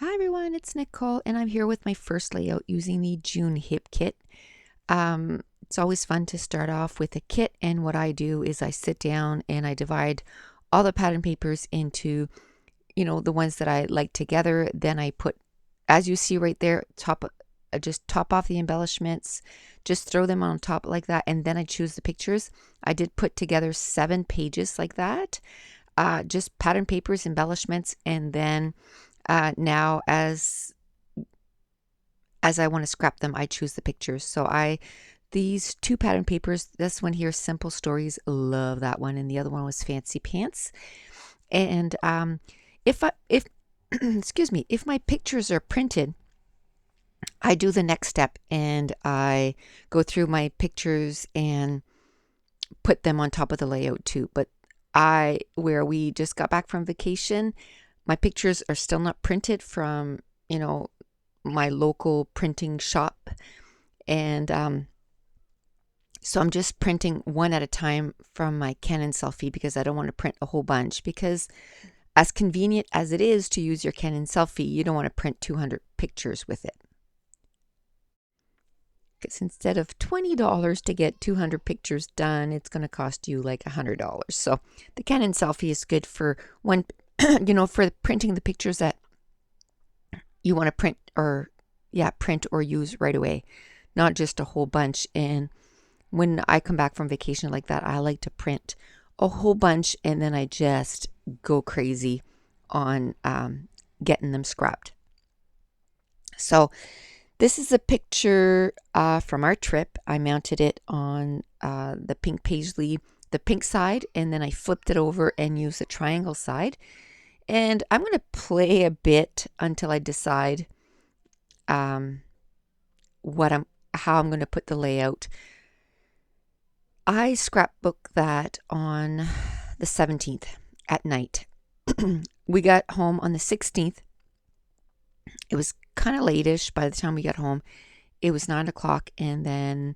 Hi everyone, it's Nicole and I'm here with my first layout using the June Hip Kit. It's always fun to start off with a kit, and what I do is I sit down and I divide all the pattern papers into, the ones that I like together. Then I put, as you see right there, just top off the embellishments, just throw them on top like that, and then I choose the pictures. I did put together 7 pages like that, just pattern papers, embellishments, and then now as I want to scrap them, I choose the pictures. So these 2 pattern papers, this one here, Simple Stories, love that one, and the other one was Fancy Pants. And if excuse me, if my pictures are printed, I do the next step and I go through my pictures and put them on top of the layout too. But where we just got back from vacation, my pictures are still not printed from, my local printing shop. And so I'm just printing one at a time from my Canon selfie because I don't want to print a whole bunch, because as convenient as it is to use your Canon selfie, you don't want to print 200 pictures with it. Because instead of $20 to get 200 pictures done, it's going to cost you like $100. So the Canon selfie is good for one, for printing the pictures that you want to print or use right away, not just a whole bunch. And when I come back from vacation like that, I like to print a whole bunch and then I just go crazy on getting them scrapped. So this is a picture from our trip. I mounted it on the pink paisley, the pink side, and then I flipped it over and used the triangle side. And I'm going to play a bit until I decide how I'm going to put the layout. I scrapbook that on the 17th at night. We got home on the 16th. It was kind of late-ish by the time we got home. It was 9 o'clock, and then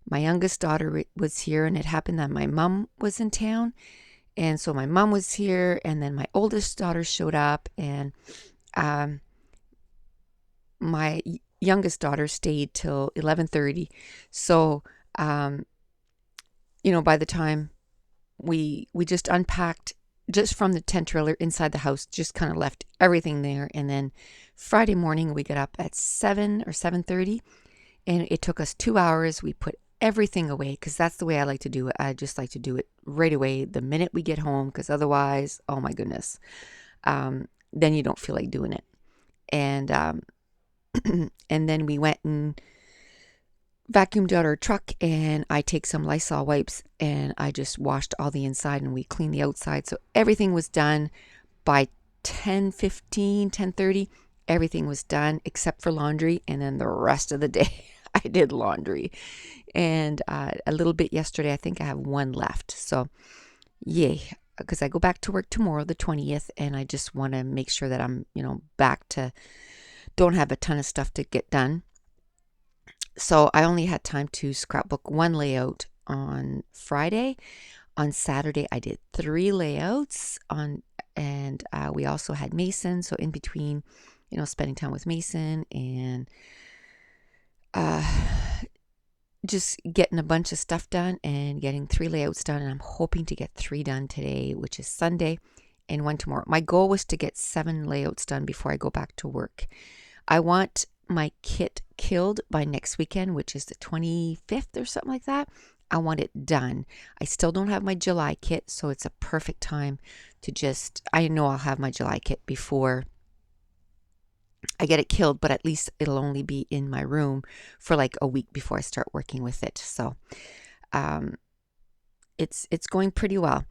my youngest daughter was here, and it happened that my mom was in town. And so my mom was here, and then my oldest daughter showed up, and my youngest daughter stayed till 11:30. So, by the time we just unpacked just from the tent trailer inside the house, just kind of left everything there. And then Friday morning we got up at 7 or 7:30, and it took us 2 hours. We put everything away because that's the way I like to do it. I just like to do it right away the minute we get home, because otherwise, oh my goodness, then you don't feel like doing it. And and then we went and vacuumed out our truck, and I take some Lysol wipes and I just washed all the inside and we cleaned the outside. So everything was done by 10:15, 10:30. Everything was done except for laundry, and then the rest of the day I did laundry. And a little bit yesterday. I think I have one left. So yay, because I go back to work tomorrow, the 20th, and I just want to make sure that I'm, back to, don't have a ton of stuff to get done. So I only had time to scrapbook one layout on Friday. On Saturday, I did 3 layouts and we also had Mason. So in between, spending time with Mason and just getting a bunch of stuff done and getting 3 layouts done. And I'm hoping to get 3 done today, which is Sunday, and 1 tomorrow. My goal was to get 7 layouts done before I go back to work. I want my kit killed by next weekend, which is the 25th or something like that. I want it done. I still don't have my July kit, so it's a perfect time to I know I'll have my July kit before I get it killed, but at least it'll only be in my room for like a week before I start working with it. So it's going pretty well.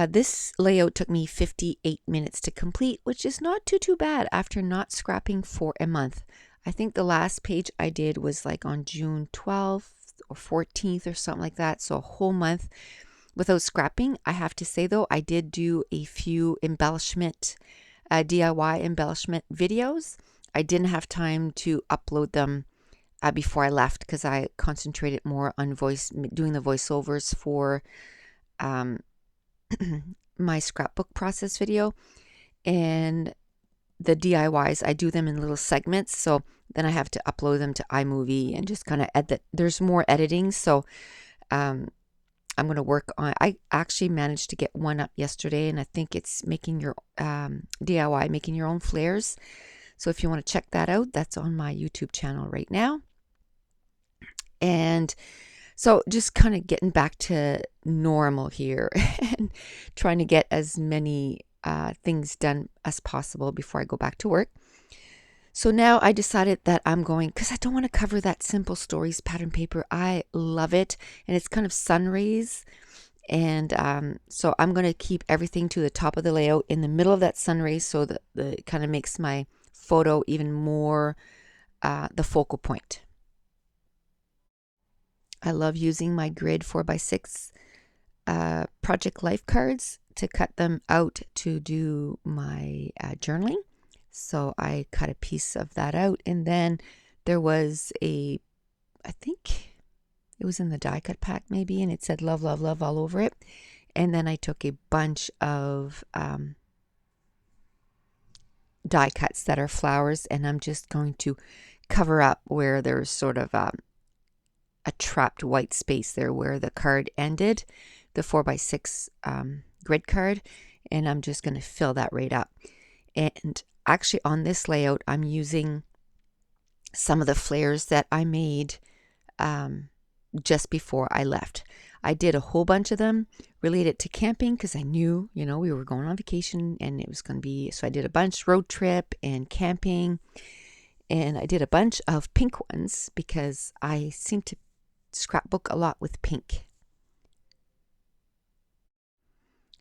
This layout took me 58 minutes to complete, which is not too bad after not scrapping for a month. I think the last page I did was like on June 12th or 14th or something like that. So a whole month without scrapping. I have to say though, I did do a few DIY embellishment videos. I didn't have time to upload them before I left because I concentrated more on doing the voiceovers for my scrapbook process video. And the DIYs, I do them in little segments. So then I have to upload them to iMovie and just kind of edit. There's more editing. So um, I'm going to work on, I actually managed to get one up yesterday, and I think it's making your DIY, making your own flares. So if you want to check that out, that's on my YouTube channel right now. And so just kind of getting back to normal here and trying to get as many things done as possible before I go back to work. So now I decided that I'm going, because I don't want to cover that Simple Stories pattern paper. I love it, and it's kind of sun rays. And so I'm going to keep everything to the top of the layout in the middle of that sun rays, so that it kind of makes my photo even more the focal point. I love using my grid 4x6 project life cards to cut them out to do my journaling. So I cut a piece of that out, and then there was I think it was in the die cut pack maybe, and it said love, love, love all over it. And then I took a bunch of die cuts that are flowers, and I'm just going to cover up where there's sort of a trapped white space there where the card ended, the 4x6 grid card, and I'm just going to fill that right up. And actually on this layout, I'm using some of the flares that I made just before I left. I did a whole bunch of them related to camping because I knew, we were going on vacation and it was going to be, so I did a bunch road trip and camping, and I did a bunch of pink ones because I seem to scrapbook a lot with pink.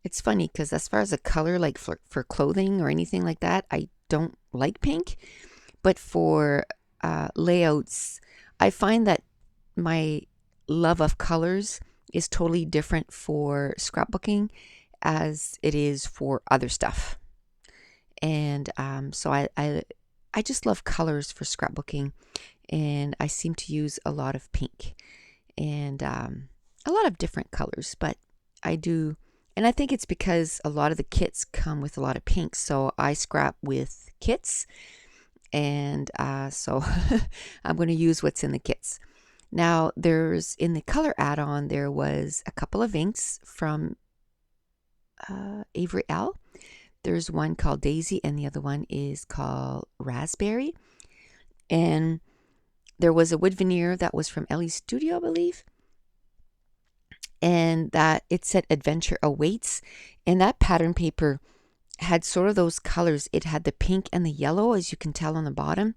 It's funny because as far as a color, like for clothing or anything like that, I don't like pink. But for layouts, I find that my love of colors is totally different for scrapbooking as it is for other stuff. And so I just love colors for scrapbooking, and I seem to use a lot of pink and a lot of different colors, but I do. And I think it's because a lot of the kits come with a lot of pink, so I scrap with kits, and so I'm going to use what's in the kits. Now, in the color add-on, there was a couple of inks from Avery L. There's one called Daisy, and the other one is called Raspberry. And there was a wood veneer that was from Ellie's Studio, I believe, and that it said Adventure Awaits, and that pattern paper had sort of those colors. It had the pink and the yellow, as you can tell on the bottom.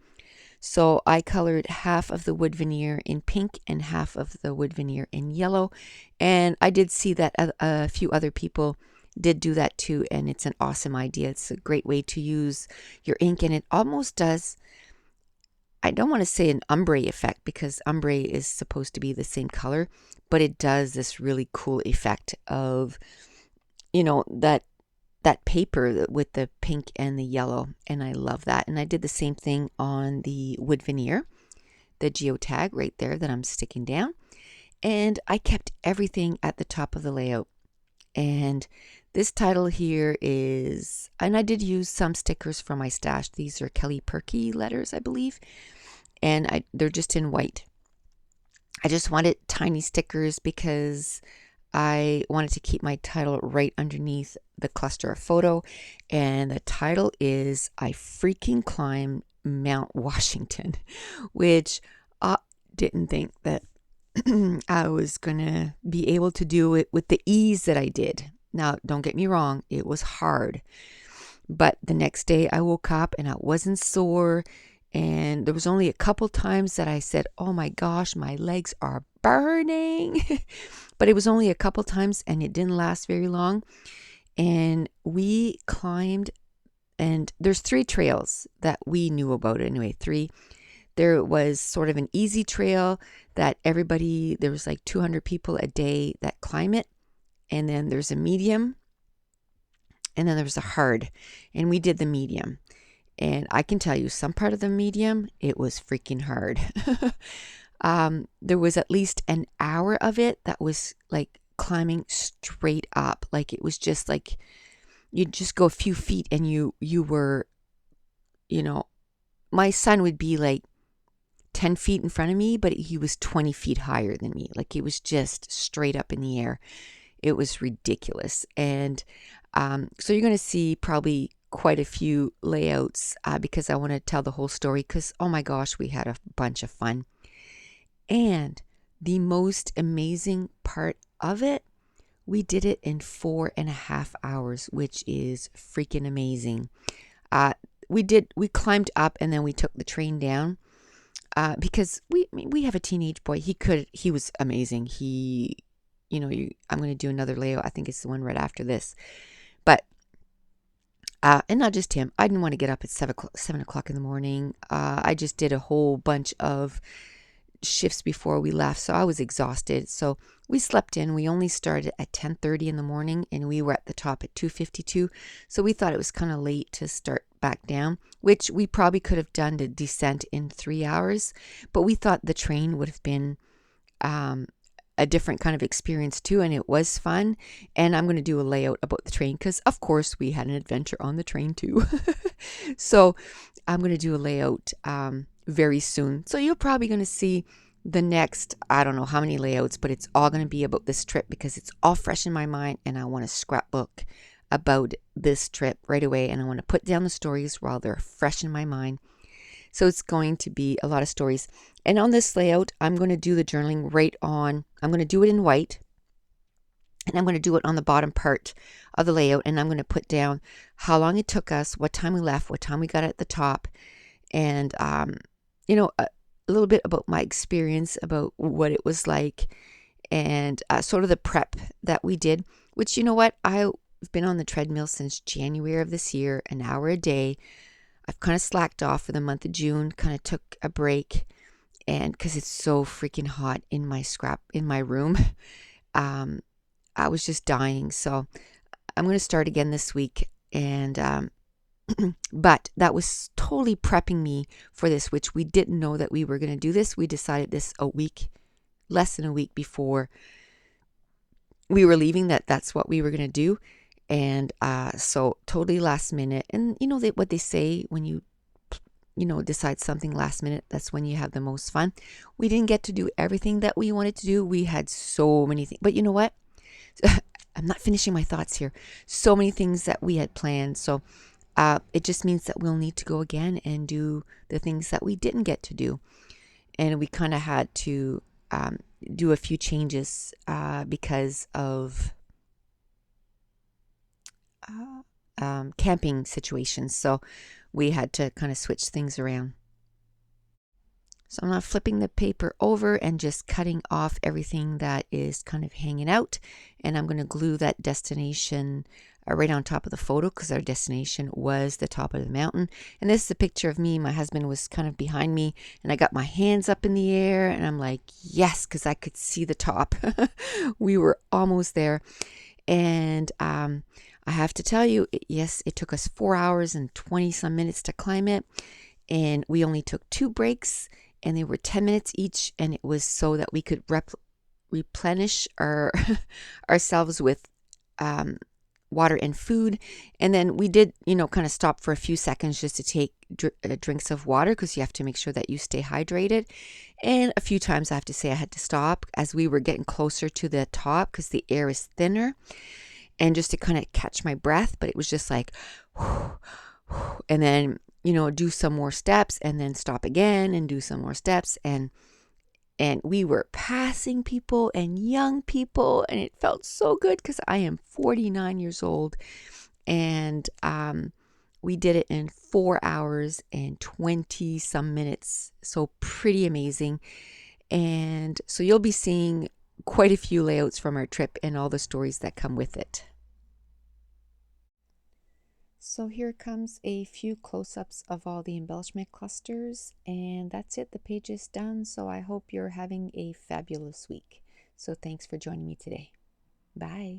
So I colored half of the wood veneer in pink and half of the wood veneer in yellow, and I did see that a few other people did do that too, and it's an awesome idea. It's a great way to use your ink, and it almost does, I don't want to say an ombre effect because ombre is supposed to be the same color, but it does this really cool effect of, that paper with the pink and the yellow, and I love that. And I did the same thing on the wood veneer, the geotag right there that I'm sticking down, and I kept everything at the top of the layout. And this title here is, and I did use some stickers from my stash. These are Kelly Perky letters, I believe, and they're just in white. I just wanted tiny stickers because I wanted to keep my title right underneath the cluster of photo, and the title is I Freaking Climbed Mount Washington, which I didn't think that I was gonna be able to do it with the ease that I did. Now, don't get me wrong, it was hard, but the next day I woke up and I wasn't sore, and there was only a couple times that I said, oh my gosh, my legs are burning. But it was only a couple times, and it didn't last very long. And we climbed, and there's 3 trails that we knew about anyway. 3. There was sort of an easy trail that there was like 200 people a day that climb it. And then there's a medium, and then there's a hard, and we did the medium. And I can tell you, some part of the medium, it was freaking hard. There was at least an hour of it that was like climbing straight up. Like it was just like, you'd just go a few feet and you were you know, my son would be like 10 feet in front of me, but he was 20 feet higher than me. Like, he was just straight up in the air. It was ridiculous. And so you're going to see probably quite a few layouts because I want to tell the whole story because, oh my gosh, we had a bunch of fun. And the most amazing part of it, we did it in 4.5 hours, which is freaking amazing. We climbed up and then we took the train down because we have a teenage boy. He was amazing. I'm going to do another layout. I think it's the one right after this. But, and not just him. I didn't want to get up at 7 o'clock in the morning. I just did a whole bunch of shifts before we left, so I was exhausted. So we slept in. We only started at 10:30 in the morning, and we were at the top at 2:52. So we thought it was kind of late to start back down, which we probably could have done the descent in 3 hours. But we thought the train would have been a different kind of experience too, and it was fun. And I'm going to do a layout about the train because, of course, we had an adventure on the train too. So I'm going to do a layout very soon. So you're probably going to see the next, I don't know how many layouts, but it's all going to be about this trip because it's all fresh in my mind and I want to scrapbook about this trip right away. And I want to put down the stories while they're fresh in my mind. So it's going to be a lot of stories. And on this layout, I'm going to do the journaling I'm going to do it in white. And I'm going to do it on the bottom part of the layout. And I'm going to put down how long it took us, what time we left, what time we got at the top. And, a little bit about my experience, about what it was like. And sort of the prep that we did. Which, you know what? I've been on the treadmill since January of this year, an hour a day. I've kind of slacked off for the month of June, kind of took a break, and because it's so freaking hot in my room, I was just dying. So I'm going to start again this week, and but that was totally prepping me for this, which we didn't know that we were going to do this. We decided this less than a week before we were leaving, that's what we were going to do. And so totally last minute. And what they say when you decide something last minute, that's when you have the most fun. We didn't get to do everything that we wanted to do. We had so many things. But you know what? I'm not finishing my thoughts here. So many things that we had planned. So it just means that we'll need to go again and do the things that we didn't get to do. And we kind of had to do a few changes because of camping situations. So we had to kind of switch things around. So I'm now flipping the paper over and just cutting off everything that is kind of hanging out. And I'm going to glue that destination right on top of the photo because our destination was the top of the mountain. And this is a picture of me. My husband was kind of behind me and I got my hands up in the air and I'm like, yes, because I could see the top. We were almost there. And I have to tell you, yes, it took us 4 hours and 20 some minutes to climb it. And we only took 2 breaks and they were 10 minutes each. And it was so that we could replenish ourselves with water and food. And then we did, kind of stop for a few seconds just to take drinks of water because you have to make sure that you stay hydrated. And a few times I have to say I had to stop as we were getting closer to the top because the air is thinner. And just to kind of catch my breath, but it was just like, and then, do some more steps and then stop again and do some more steps. And we were passing people and young people and it felt so good because I am 49 years old and we did it in 4 hours and 20 some minutes. So pretty amazing. And so you'll be seeing quite a few layouts from our trip and all the stories that come with it. So here comes a few close-ups of all the embellishment clusters, and that's it. The page is done, so I hope you're having a fabulous week. So thanks for joining me today. Bye.